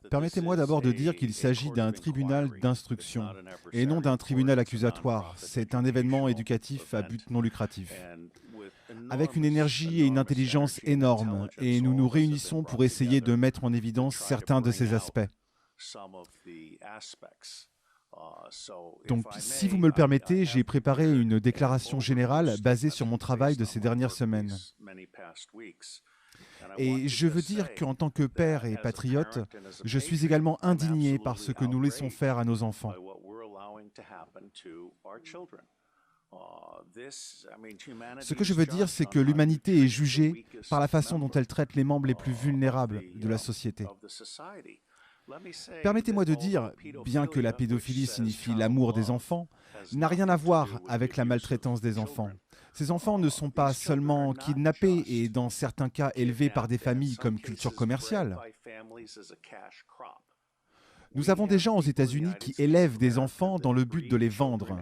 Permettez-moi d'abord de dire qu'il s'agit d'un tribunal d'instruction et non d'un tribunal accusatoire. C'est un événement éducatif à but non lucratif, avec une énergie et une intelligence énormes, et nous nous réunissons pour essayer de mettre en évidence certains de ces aspects. Donc, si vous me le permettez, j'ai préparé une déclaration générale basée sur mon travail de ces dernières semaines. Et je veux dire qu'en tant que père et patriote, je suis également indigné par ce que nous laissons faire à nos enfants. Ce que je veux dire, c'est que l'humanité est jugée par la façon dont elle traite les membres les plus vulnérables de la société. Permettez-moi de dire, bien que la pédophilie signifie l'amour des enfants, n'a rien à voir avec la maltraitance des enfants. Ces enfants ne sont pas seulement kidnappés et dans certains cas élevés par des familles comme culture commerciale. Nous avons des gens aux États-Unis qui élèvent des enfants dans le but de les vendre.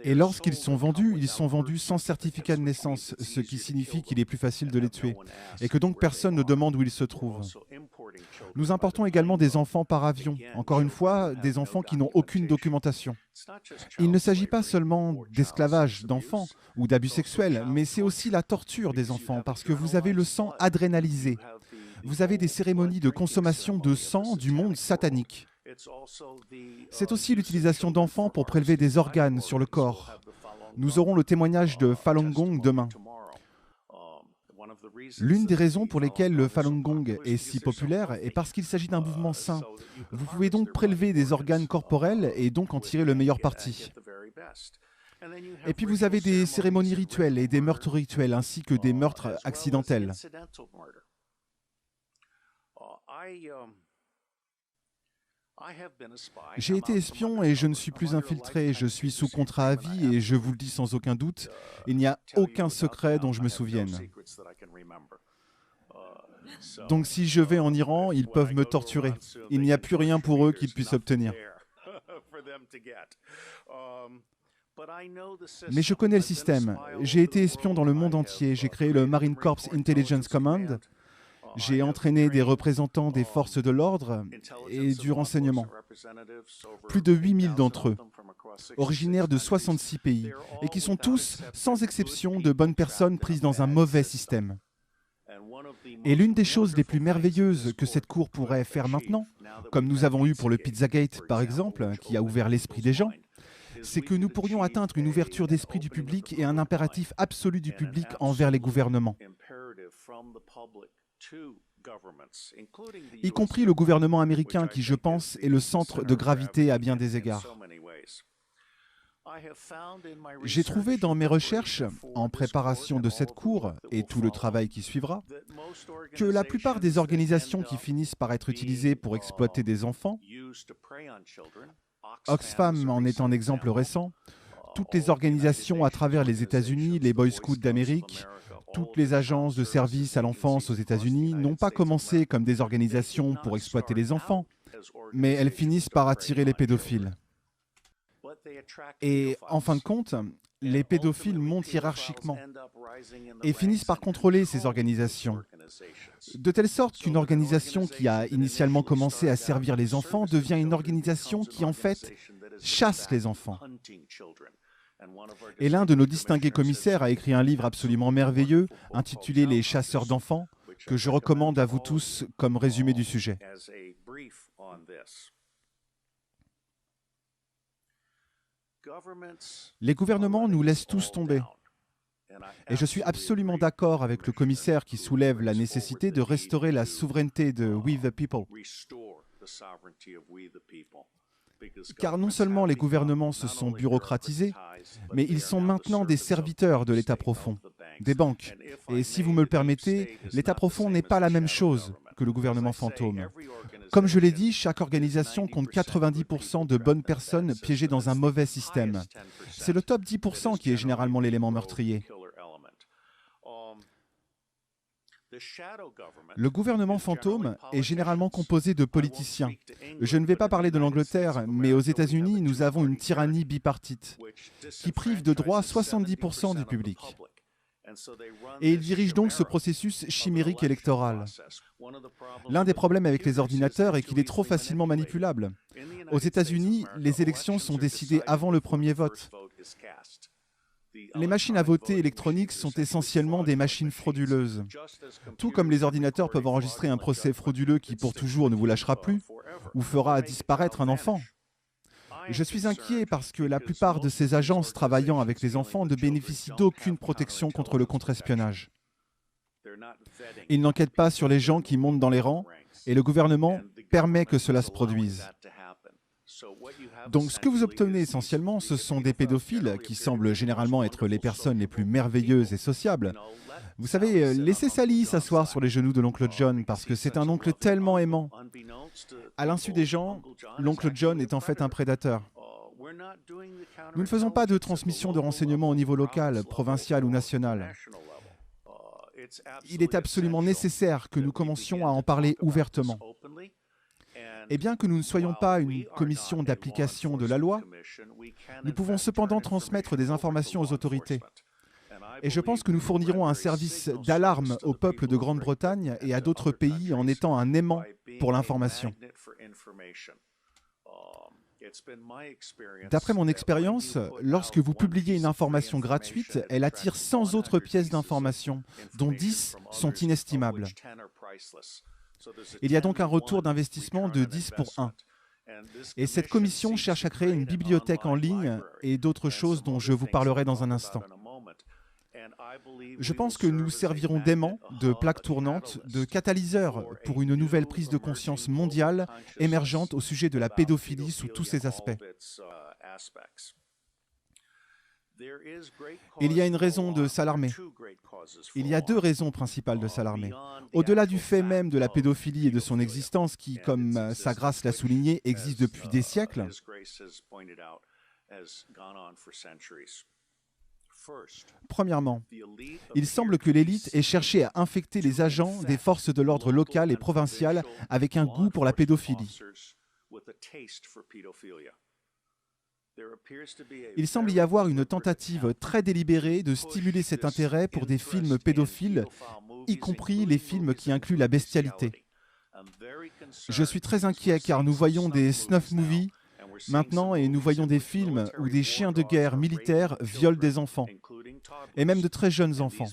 Et lorsqu'ils sont vendus, ils sont vendus sans certificat de naissance, ce qui signifie qu'il est plus facile de les tuer, et que donc personne ne demande où ils se trouvent. Nous importons également des enfants par avion, encore une fois, des enfants qui n'ont aucune documentation. Il ne s'agit pas seulement d'esclavage d'enfants ou d'abus sexuels, mais c'est aussi la torture des enfants, parce que vous avez le sang adrénalisé. Vous avez des cérémonies de consommation de sang du monde satanique. C'est aussi l'utilisation d'enfants pour prélever des organes sur le corps. Nous aurons le témoignage de Falun Gong demain. L'une des raisons pour lesquelles le Falun Gong est si populaire est parce qu'il s'agit d'un mouvement sain. Vous pouvez donc prélever des organes corporels et donc en tirer le meilleur parti. Et puis vous avez des cérémonies rituelles et des meurtres rituels ainsi que des meurtres accidentels. J'ai été espion et je ne suis plus infiltré, je suis sous contrat à vie et je vous le dis sans aucun doute, il n'y a aucun secret dont je me souvienne. Donc si je vais en Iran, ils peuvent me torturer. Il n'y a plus rien pour eux qu'ils puissent obtenir. Mais je connais le système. J'ai été espion dans le monde entier. J'ai créé le Marine Corps Intelligence Command. J'ai entraîné des représentants des forces de l'ordre et du renseignement. Plus de 8000 d'entre eux, originaires de 66 pays, et qui sont tous, sans exception, de bonnes personnes prises dans un mauvais système. Et l'une des choses les plus merveilleuses que cette cour pourrait faire maintenant, comme nous avons eu pour le Pizzagate par exemple, qui a ouvert l'esprit des gens, c'est que nous pourrions atteindre une ouverture d'esprit du public et un impératif absolu du public envers les gouvernements, y compris le gouvernement américain qui, je pense, est le centre de gravité à bien des égards. J'ai trouvé dans mes recherches, en préparation de cette cour et tout le travail qui suivra, que la plupart des organisations qui finissent par être utilisées pour exploiter des enfants, Oxfam en est un exemple récent, toutes les organisations à travers les États-Unis, les Boy Scouts d'Amérique, toutes les agences de services à l'enfance aux États-Unis n'ont pas commencé comme des organisations pour exploiter les enfants, mais elles finissent par attirer les pédophiles. Et en fin de compte, les pédophiles montent hiérarchiquement et finissent par contrôler ces organisations, de telle sorte qu'une organisation qui a initialement commencé à servir les enfants devient une organisation qui en fait chasse les enfants. Et l'un de nos distingués commissaires a écrit un livre absolument merveilleux intitulé « Les chasseurs d'enfants » que je recommande à vous tous comme résumé du sujet. Les gouvernements nous laissent tous tomber. Et je suis absolument d'accord avec le commissaire qui soulève la nécessité de restaurer la souveraineté de We the People. Car non seulement les gouvernements se sont bureaucratisés, mais ils sont maintenant des serviteurs de l'État profond, des banques. Et si vous me le permettez, l'État profond n'est pas la même chose que le gouvernement fantôme. Comme je l'ai dit, chaque organisation compte 90% de bonnes personnes piégées dans un mauvais système. C'est le top 10% qui est généralement l'élément meurtrier. Le gouvernement fantôme est généralement composé de politiciens. Je ne vais pas parler de l'Angleterre, mais aux États-Unis, nous avons une tyrannie bipartite qui prive de droits 70% du public. Et ils dirigent donc ce processus chimérique électoral. L'un des problèmes avec les ordinateurs est qu'il est trop facilement manipulable. Aux États-Unis, les élections sont décidées avant le premier vote. Les machines à voter électroniques sont essentiellement des machines frauduleuses. Tout comme les ordinateurs peuvent enregistrer un procès frauduleux qui pour toujours ne vous lâchera plus ou fera disparaître un enfant. Je suis inquiet parce que la plupart de ces agences travaillant avec les enfants ne bénéficient d'aucune protection contre le contre-espionnage. Ils n'enquêtent pas sur les gens qui montent dans les rangs et le gouvernement permet que cela se produise. Donc ce que vous obtenez essentiellement, ce sont des pédophiles qui semblent généralement être les personnes les plus merveilleuses et sociables. Vous savez, laissez Sally s'asseoir sur les genoux de l'oncle John parce que c'est un oncle tellement aimant. À l'insu des gens, l'oncle John est en fait un prédateur. Nous ne faisons pas de transmission de renseignements au niveau local, provincial ou national. Il est absolument nécessaire que nous commencions à en parler ouvertement. Et bien que nous ne soyons pas une commission d'application de la loi, nous pouvons cependant transmettre des informations aux autorités. Et je pense que nous fournirons un service d'alarme au peuple de Grande-Bretagne et à d'autres pays en étant un aimant pour l'information. D'après mon expérience, lorsque vous publiez une information gratuite, elle attire 100 autres pièces d'information, dont 10 sont inestimables. Il y a donc un retour d'investissement de 10 pour 1. Et cette commission cherche à créer une bibliothèque en ligne et d'autres choses dont je vous parlerai dans un instant. Je pense que nous servirons d'aimant, de plaque tournante, de catalyseur pour une nouvelle prise de conscience mondiale émergente au sujet de la pédophilie sous tous ses aspects. Il y a une raison de s'alarmer. Il y a deux raisons principales de s'alarmer. Au-delà du fait même de la pédophilie et de son existence qui, comme Sa Grâce l'a souligné, existe depuis des siècles, premièrement, il semble que l'élite ait cherché à infecter les agents des forces de l'ordre locales et provinciales avec un goût pour la pédophilie. Il semble y avoir une tentative très délibérée de stimuler cet intérêt pour des films pédophiles, y compris les films qui incluent la bestialité. Je suis très inquiet car nous voyons des snuff movies maintenant et nous voyons des films où des chiens de guerre militaires violent des enfants, et même de très jeunes enfants.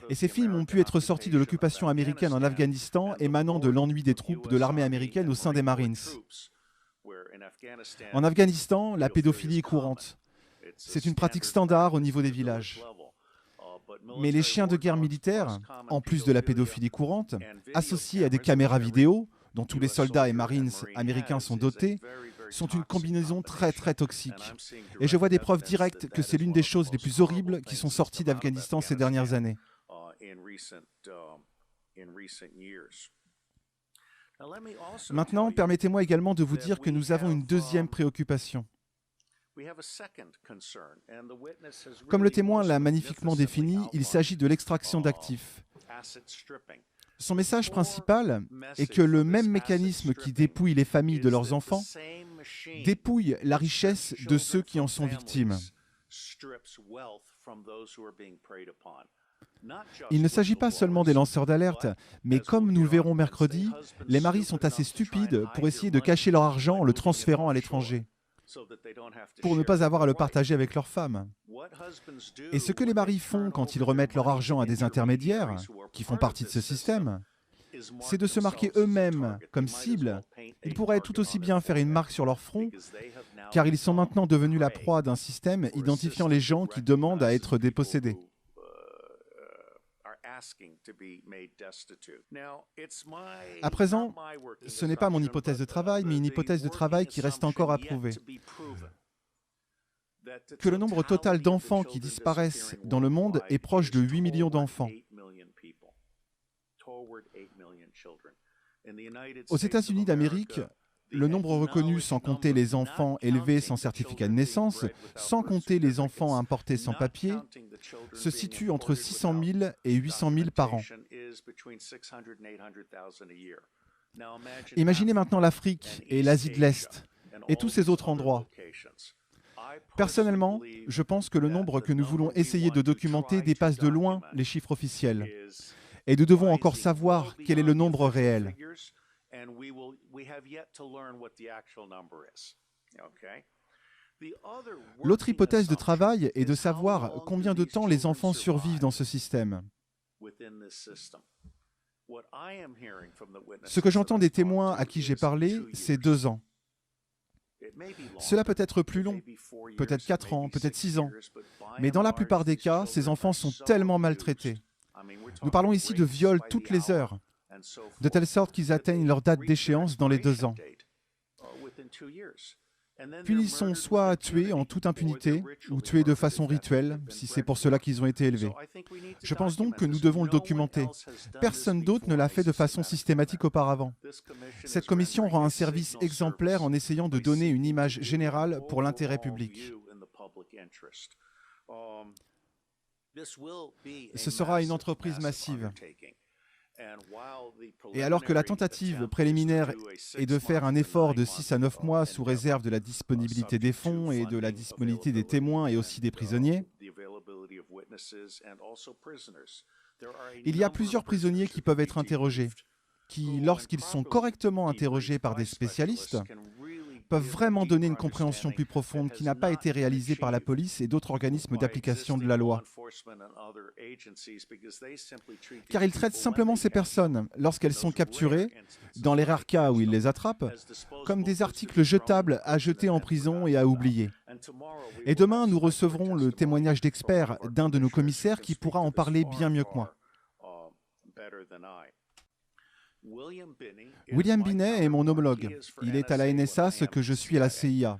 Et ces films ont pu être sortis de l'occupation américaine en Afghanistan émanant de l'ennui des troupes de l'armée américaine au sein des Marines. En Afghanistan, la pédophilie est courante. C'est une pratique standard au niveau des villages. Mais les chiens de guerre militaires, en plus de la pédophilie courante, associés à des caméras vidéo, dont tous les soldats et marines américains sont dotés, sont une combinaison très très toxique. Et je vois des preuves directes que c'est l'une des choses les plus horribles qui sont sorties d'Afghanistan ces dernières années. Maintenant, permettez-moi également de vous dire que nous avons une deuxième préoccupation. Comme le témoin l'a magnifiquement défini, il s'agit de l'extraction d'actifs. Son message principal est que le même mécanisme qui dépouille les familles de leurs enfants dépouille la richesse de ceux qui en sont victimes. Il ne s'agit pas seulement des lanceurs d'alerte, mais comme nous le verrons mercredi, les maris sont assez stupides pour essayer de cacher leur argent en le transférant à l'étranger, pour ne pas avoir à le partager avec leurs femmes. Et ce que les maris font quand ils remettent leur argent à des intermédiaires, qui font partie de ce système, c'est de se marquer eux-mêmes comme cible. Ils pourraient tout aussi bien faire une marque sur leur front, car ils sont maintenant devenus la proie d'un système identifiant les gens qui demandent à être dépossédés. À présent, ce n'est pas mon hypothèse de travail, mais une hypothèse de travail qui reste encore à prouver. Que le nombre total d'enfants qui disparaissent dans le monde est proche de 8 millions d'enfants. Aux États-Unis d'Amérique, le nombre reconnu sans compter les enfants élevés sans certificat de naissance, sans compter les enfants importés sans papier, se situe entre 600 000 et 800 000 par an. Imaginez maintenant l'Afrique et l'Asie de l'Est et tous ces autres endroits. Personnellement, je pense que le nombre que nous voulons essayer de documenter dépasse de loin les chiffres officiels. Et nous devons encore savoir quel est le nombre réel. L'autre hypothèse de travail est de savoir combien de temps les enfants survivent dans ce système. Ce que j'entends des témoins à qui j'ai parlé, c'est 2 ans. Cela peut être plus long, peut-être 4 ans, peut-être 6 ans. Mais dans la plupart des cas, ces enfants sont tellement maltraités. Nous parlons ici de viols toutes les heures, de telle sorte qu'ils atteignent leur date d'échéance dans les 2 ans. Puis ils sont soit tués en toute impunité, ou tués de façon rituelle, si c'est pour cela qu'ils ont été élevés. Je pense donc que nous devons le documenter. Personne d'autre ne l'a fait de façon systématique auparavant. Cette commission rend un service exemplaire en essayant de donner une image générale pour l'intérêt public. Ce sera une entreprise massive. Et alors que la tentative préliminaire est de faire un effort de 6 à 9 mois sous réserve de la disponibilité des fonds et de la disponibilité des témoins et aussi des prisonniers, il y a plusieurs prisonniers qui peuvent être interrogés, qui, lorsqu'ils sont correctement interrogés par des spécialistes, peuvent vraiment donner une compréhension plus profonde qui n'a pas été réalisée par la police et d'autres organismes d'application de la loi. Car ils traitent simplement ces personnes, lorsqu'elles sont capturées, dans les rares cas où ils les attrapent, comme des articles jetables à jeter en prison et à oublier. Et demain, nous recevrons le témoignage d'experts d'un de nos commissaires qui pourra en parler bien mieux que moi. William Binet est mon homologue. Il est à la NSA ce que je suis à la CIA.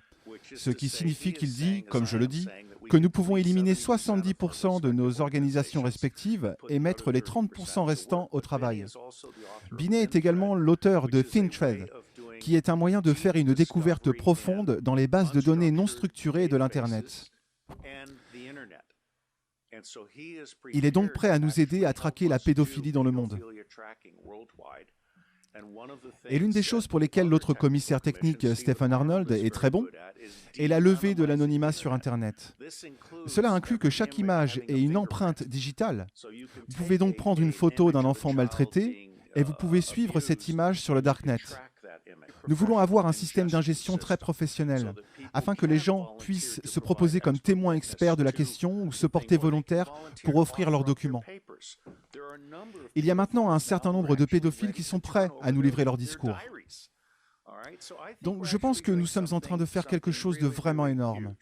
Ce qui signifie qu'il dit, comme je le dis, que nous pouvons éliminer 70% de nos organisations respectives et mettre les 30% restants au travail. Binet est également l'auteur de ThinThread, qui est un moyen de faire une découverte profonde dans les bases de données non structurées de l'Internet. Il est donc prêt à nous aider à traquer la pédophilie dans le monde. Et l'une des choses pour lesquelles l'autre commissaire technique, Stephen Arnold, est très bon, est la levée de l'anonymat sur Internet. Cela inclut que chaque image ait une empreinte digitale. Vous pouvez donc prendre une photo d'un enfant maltraité et vous pouvez suivre cette image sur le Darknet. Nous voulons avoir un système d'ingestion très professionnel, afin que les gens puissent se proposer comme témoins experts de la question ou se porter volontaires pour offrir leurs documents. Il y a maintenant un certain nombre de pédophiles qui sont prêts à nous livrer leur discours. Donc je pense que nous sommes en train de faire quelque chose de vraiment énorme.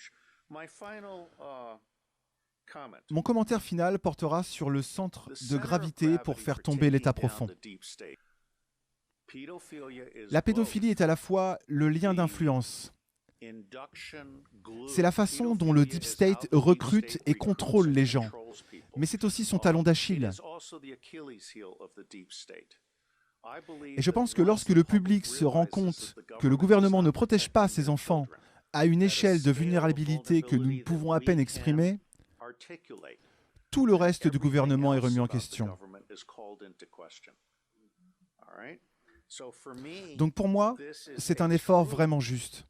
Mon commentaire final portera sur le centre de gravité pour faire tomber l'État profond. La pédophilie est à la fois le lien d'influence. C'est la façon dont le Deep State recrute et contrôle les gens. Mais c'est aussi son talon d'Achille. Et je pense que lorsque le public se rend compte que le gouvernement ne protège pas ses enfants à une échelle de vulnérabilité que nous ne pouvons à peine exprimer, tout le reste du gouvernement est remis en question. Donc pour moi, c'est un effort vraiment juste.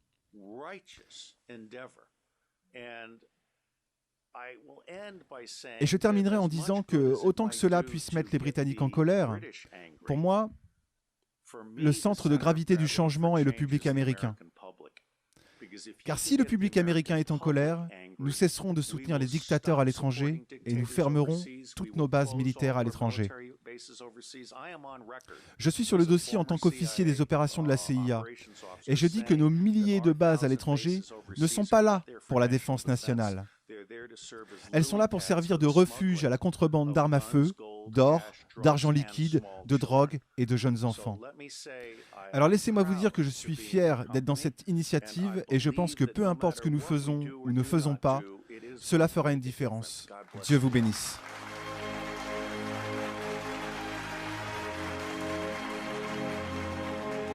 Et je terminerai en disant que, autant que cela puisse mettre les Britanniques en colère, pour moi, le centre de gravité du changement est le public américain. Car si le public américain est en colère, nous cesserons de soutenir les dictateurs à l'étranger et nous fermerons toutes nos bases militaires à l'étranger. Je suis sur le dossier en tant qu'officier des opérations de la CIA et je dis que nos milliers de bases à l'étranger ne sont pas là pour la défense nationale. Elles sont là pour servir de refuge à la contrebande d'armes à feu, d'or, d'argent liquide, de drogue et de jeunes enfants. Alors laissez-moi vous dire que je suis fier d'être dans cette initiative et je pense que peu importe ce que nous faisons ou ne faisons pas, cela fera une différence. Dieu vous bénisse.